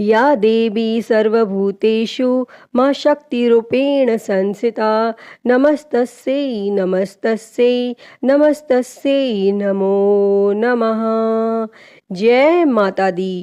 या देवी सर्वभूतेषु मां शक्तिरूपेण संस्थिता नमस्तस्यै नमस्तस्यै नमस्तस्यै नमो नमः। जय माता दी।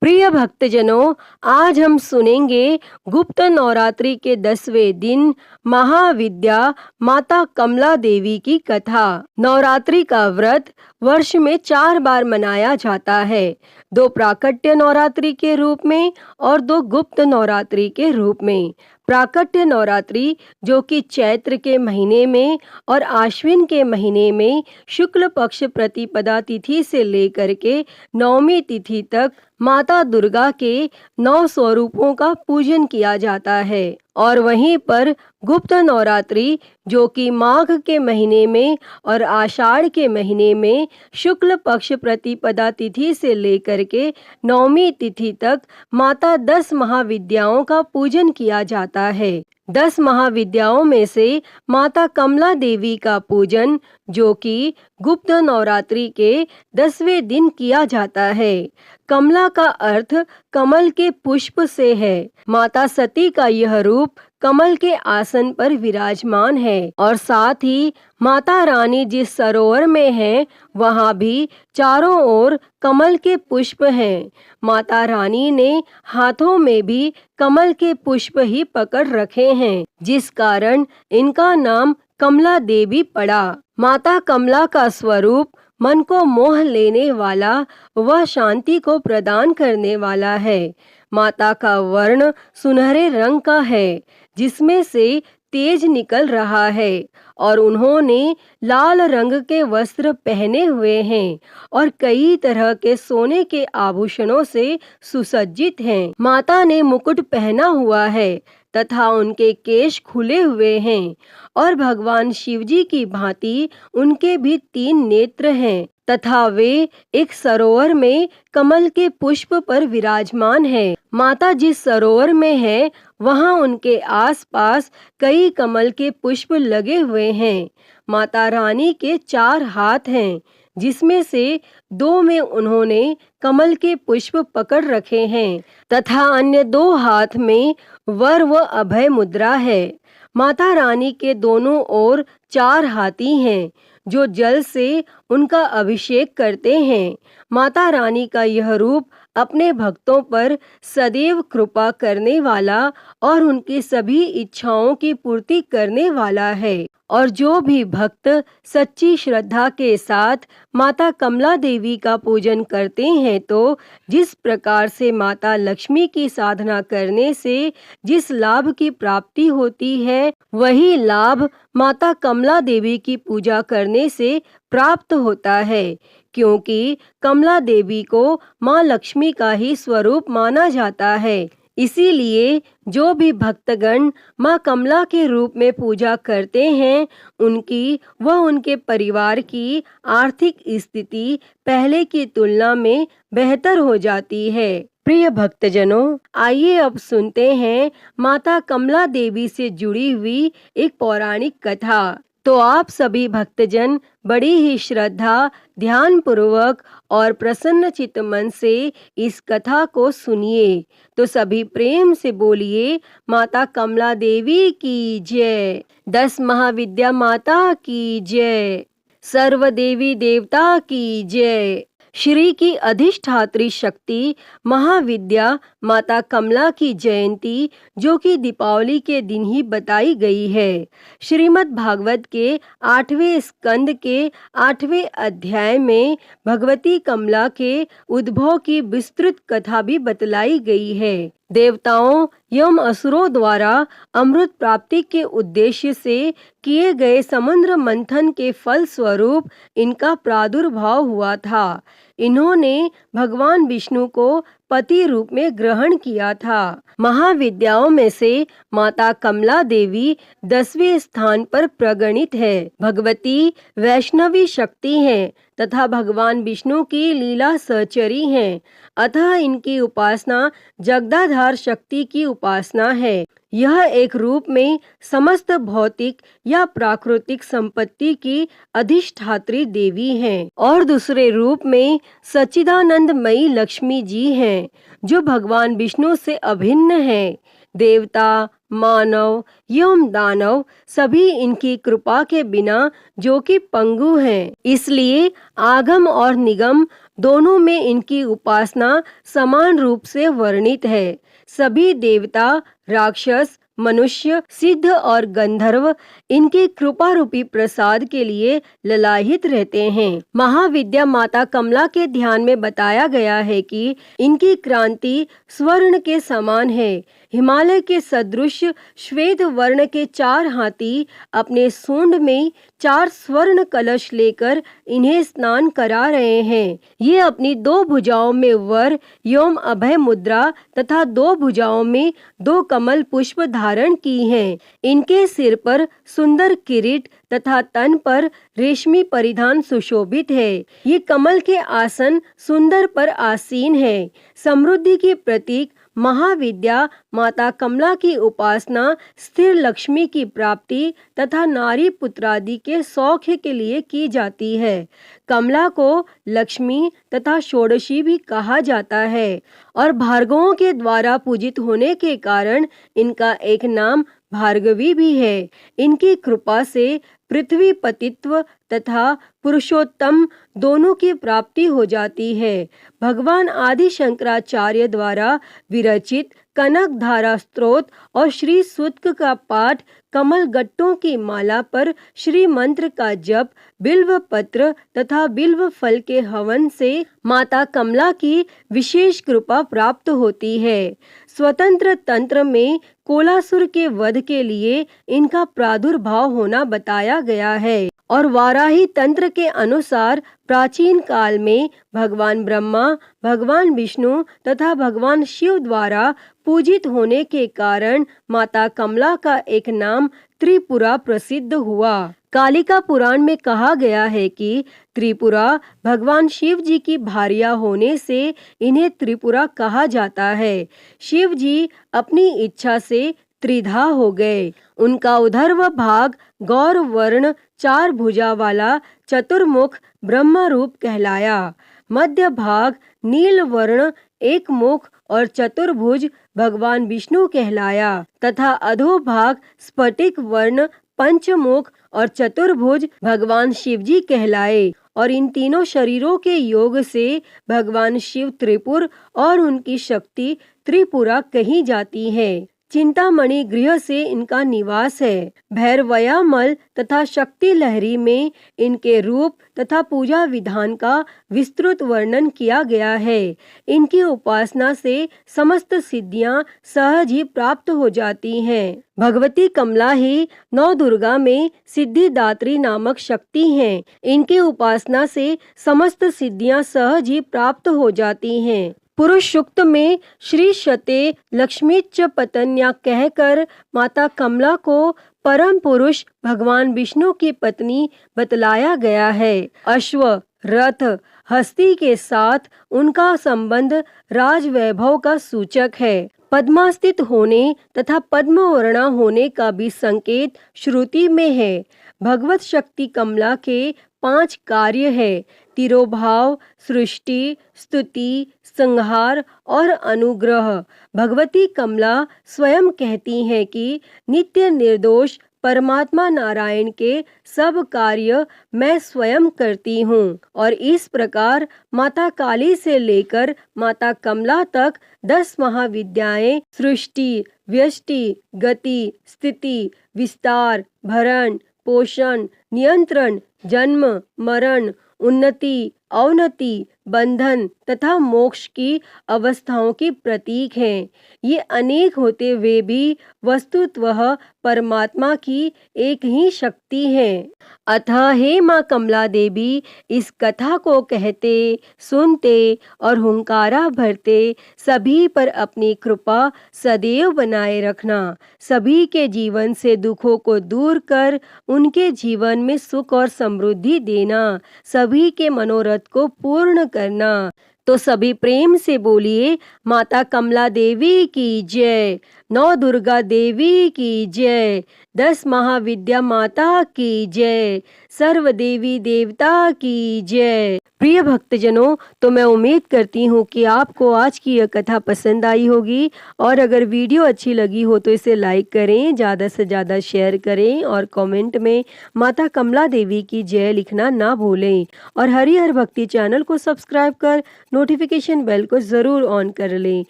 प्रिय भक्तजनों, आज हम सुनेंगे गुप्त नवरात्रि के 10वें दिन महाविद्या माता कमला देवी की कथा। नवरात्रि का व्रत वर्ष में 4 बार मनाया जाता है, 2 प्राकट्य नवरात्रि के रूप में और 2 गुप्त नवरात्रि के रूप में। प्राकट्य नवरात्रि जो कि चैत्र के महीने में और आश्विन के महीने में शुक्ल पक्ष प्रतिपदा तिथि से लेकर के नवमी तिथि तक माता दुर्गा के 9 स्वरूपों का पूजन किया जाता है। और वहीं पर गुप्त नवरात्रि जो कि माघ के महीने में और आषाढ़ के महीने में शुक्ल पक्ष प्रतिपदा तिथि से लेकर के नवमी तिथि तक माता 10 महाविद्याओं का पूजन किया जाता है। 10 महाविद्याओं में से माता कमला देवी का पूजन जो कि गुप्त नवरात्रि के 10वें दिन किया जाता है। कमला का अर्थ कमल के पुष्प से है। माता सती का यह रूप कमल के आसन पर विराजमान है और साथ ही माता रानी जिस सरोवर में है वहाँ भी चारों ओर कमल के पुष्प हैं। माता रानी ने हाथों में भी कमल के पुष्प ही पकड़ रखे हैं, जिस कारण इनका नाम कमला देवी पड़ा। माता कमला का स्वरूप मन को मोह लेने वाला व शांति को प्रदान करने वाला है। माता का वर्ण सुनहरे रंग का है, जिसमें से तेज निकल रहा है और उन्होंने लाल रंग के वस्त्र पहने हुए हैं और कई तरह के सोने के आभूषणों से सुसज्जित हैं। माता ने मुकुट पहना हुआ है तथा उनके केश खुले हुए हैं और भगवान शिवजी की भांति उनके भी 3 नेत्र हैं तथा वे एक सरोवर में कमल के पुष्प पर विराजमान है। माता जिस सरोवर में है वहाँ उनके आसपास कई कमल के पुष्प लगे हुए हैं। माता रानी के 4 हाथ हैं, जिसमें से 2 में उन्होंने कमल के पुष्प पकड़ रखे हैं तथा अन्य 2 हाथ में वर व अभय मुद्रा है। माता रानी के दोनों ओर 4 हाथी हैं जो जल से उनका अभिषेक करते हैं। माता रानी का यह रूप अपने भक्तों पर सदैव कृपा करने वाला और उनकी सभी इच्छाओं की पूर्ति करने वाला है। और जो भी भक्त सच्ची श्रद्धा के साथ माता कमला देवी का पूजन करते हैं तो जिस प्रकार से माता लक्ष्मी की साधना करने से जिस लाभ की प्राप्ति होती है, वही लाभ माता कमला देवी की पूजा करने से प्राप्त होता है, क्योंकि कमला देवी को माँ लक्ष्मी का ही स्वरूप माना जाता है। इसीलिए जो भी भक्तगण माँ कमला के रूप में पूजा करते हैं, उनकी व उनके परिवार की आर्थिक स्थिति पहले की तुलना में बेहतर हो जाती है। प्रिय भक्तजनों, आइए अब सुनते हैं माता कमला देवी से जुड़ी हुई एक पौराणिक कथा। तो आप सभी भक्तजन बड़ी ही श्रद्धा, ध्यान पूर्वक और प्रसन्न चित्त मन से इस कथा को सुनिए। तो सभी प्रेम से बोलिए, माता कमला देवी की जय। 10 महाविद्या माता की जय। सर्व देवी देवता की जय। श्री की अधिष्ठात्री शक्ति महाविद्या माता कमला की जयंती जो कि दीपावली के दिन ही बताई गई है। श्रीमद् भागवत के 8वें स्कंद के 8वें अध्याय में भगवती कमला के उद्भव की विस्तृत कथा भी बतलाई गई है। देवताओं एवं असुरों द्वारा अमृत प्राप्ति के उद्देश्य से किए गए समुद्र मंथन के फल स्वरूप इनका प्रादुर्भाव हुआ था। इन्होंने भगवान विष्णु को पति रूप में ग्रहण किया था। महाविद्याओं में से माता कमला देवी 10वें स्थान पर प्रगणित है। भगवती वैष्णवी शक्ति हैं तथा भगवान विष्णु की लीला सहचरी हैं, अतः इनकी उपासना जगदाधार शक्ति की उपासना है। यह एक रूप में समस्त भौतिक या प्राकृतिक संपत्ति की अधिष्ठात्री देवी हैं और दूसरे रूप में सच्चिदानंदमयी लक्ष्मी जी हैं, जो भगवान विष्णु से अभिन्न हैं। देवता, मानव एवं दानव सभी इनकी कृपा के बिना जो कि पंगु हैं, इसलिए आगम और निगम दोनों में इनकी उपासना समान रूप से वर्णित है। सभी देवता, राक्षस, मनुष्य, सिद्ध और गंधर्व इनके कृपा रूपी प्रसाद के लिए ललायित रहते हैं। महाविद्या माता कमला के ध्यान में बताया गया है कि इनकी क्रांति स्वर्ण के समान है। हिमालय के सदृश श्वेत वर्ण के 4 हाथी अपने सूंड में 4 स्वर्ण कलश लेकर इन्हें स्नान करा रहे हैं। ये अपनी 2 भुजाओं में वर एवं अभय मुद्रा तथा 2 भुजाओं में 2 कमल पुष्प धारण की हैं। इनके सिर पर सुंदर किरीट तथा तन पर रेशमी परिधान सुशोभित है। ये कमल के आसन सुंदर पर आसीन है। समृद्धि के प्रतीक महाविद्या माता कमला की उपासना स्थिर लक्ष्मी की प्राप्ति तथा नारी पुत्रादि के सौख्य के लिए की जाती है। कमला को लक्ष्मी तथा षोडशी भी कहा जाता है और भार्गवों के द्वारा पूजित होने के कारण इनका एक नाम भार्गवी भी है। इनकी कृपा से पृथ्वी पतित्व तथा पुरुषोत्तम दोनों की प्राप्ति हो जाती है। भगवान आदि शंकराचार्य द्वारा विरचित कनक धारा स्तोत्र और श्री सूक्त का पाठ, कमल गट्टों की माला पर श्री मंत्र का जप, बिल्व पत्र तथा बिल्व फल के हवन से माता कमला की विशेष कृपा प्राप्त होती है। स्वतंत्र तंत्र में कोलासुर के वध के लिए इनका प्रादुर्भाव होना बताया गया है और वाराही तंत्र के अनुसार प्राचीन काल में भगवान ब्रह्मा, भगवान विष्णु तथा भगवान शिव द्वारा पूजित होने के कारण माता कमला का एक नाम त्रिपुरा प्रसिद्ध हुआ। कालिका पुराण में कहा गया है कि त्रिपुरा भगवान शिव जी की भार्या होने से इन्हें त्रिपुरा कहा जाता है। शिव जी अपनी इच्छा से त्रिधा हो गए। उनका उधर्व भाग गौर वर्ण 4 भुजा वाला चतुर्मुख ब्रह्म रूप कहलाया। मध्य भाग नील वर्ण 1 मुख और चतुर्भुज भगवान विष्णु कहलाया तथा अधोभाग स्फटिक वर्ण पंचमुख और चतुर्भुज भगवान शिव जी कहलाए। और इन तीनों शरीरों के योग से भगवान शिव त्रिपुर और उनकी शक्ति त्रिपुरा कही जाती है। चिंतामणि गृह से इनका निवास है। भैरवयामल तथा शक्ति लहरी में इनके रूप तथा पूजा विधान का विस्तृत वर्णन किया गया है। इनकी उपासना से समस्त सिद्धियां सहज ही प्राप्त हो जाती हैं। भगवती कमला ही नौ दुर्गा में सिद्धिदात्री नामक शक्ति हैं। इनकी उपासना से समस्त सिद्धियां सहज ही प्राप्त हो जाती हैं। पुरुष सूक्त में श्री शते लक्ष्मी च पत्न्या कहकर माता कमला को परम पुरुष भगवान विष्णु की पत्नी बतलाया गया है। अश्व, रथ, हस्ती के साथ उनका संबंध राजवैभव का सूचक है। पद्मास्थित होने तथा पद्मवर्णा होने का भी संकेत श्रुति में है। भगवत शक्ति कमला के 5 कार्य है: तिरोभाव, सृष्टि, स्तुति, संहार और अनुग्रह। भगवती कमला स्वयं कहती हैं कि नित्य निर्दोष परमात्मा नारायण के सब कार्य मैं स्वयं करती हूँ और इस प्रकार माता काली से लेकर माता कमला तक 10 महाविद्याएं सृष्टि, व्यष्टि, गति, स्थिति, विस्तार, भरण, पोषण, नियंत्रण, जन्म, मरण, उन्नति, अवनति, बंधन तथा मोक्ष की अवस्थाओं की प्रतीक हैं। ये अनेक होते हुए भी वस्तुतः परमात्मा की एक ही शक्ति है। अतः हे माँ कमला देवी, इस कथा को कहते, सुनते और हुंकारा भरते सभी पर अपनी कृपा सदैव बनाए रखना। सभी के जीवन से दुखों को दूर कर उनके जीवन में सुख और समृद्धि देना, सभी के मनोरथ को पूर्ण करना। तो सभी प्रेम से बोलिए, माता कमला देवी की जय, नौ दुर्गा देवी की जय, 10 महाविद्या माता की जय, सर्व देवी देवता की जय। प्रिय भक्तजनों, तो मैं उम्मीद करती हूँ कि आपको आज की यह कथा पसंद आई होगी, और अगर वीडियो अच्छी लगी हो तो इसे लाइक करें, ज़्यादा से ज़्यादा शेयर करें और कमेंट में माता कमला देवी की जय लिखना ना भूलें। और हरिहर भक्ति चैनल को सब्सक्राइब कर नोटिफिकेशन बेल को ज़रूर ऑन कर लें।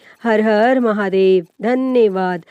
हर हर महादेव। धन्यवाद।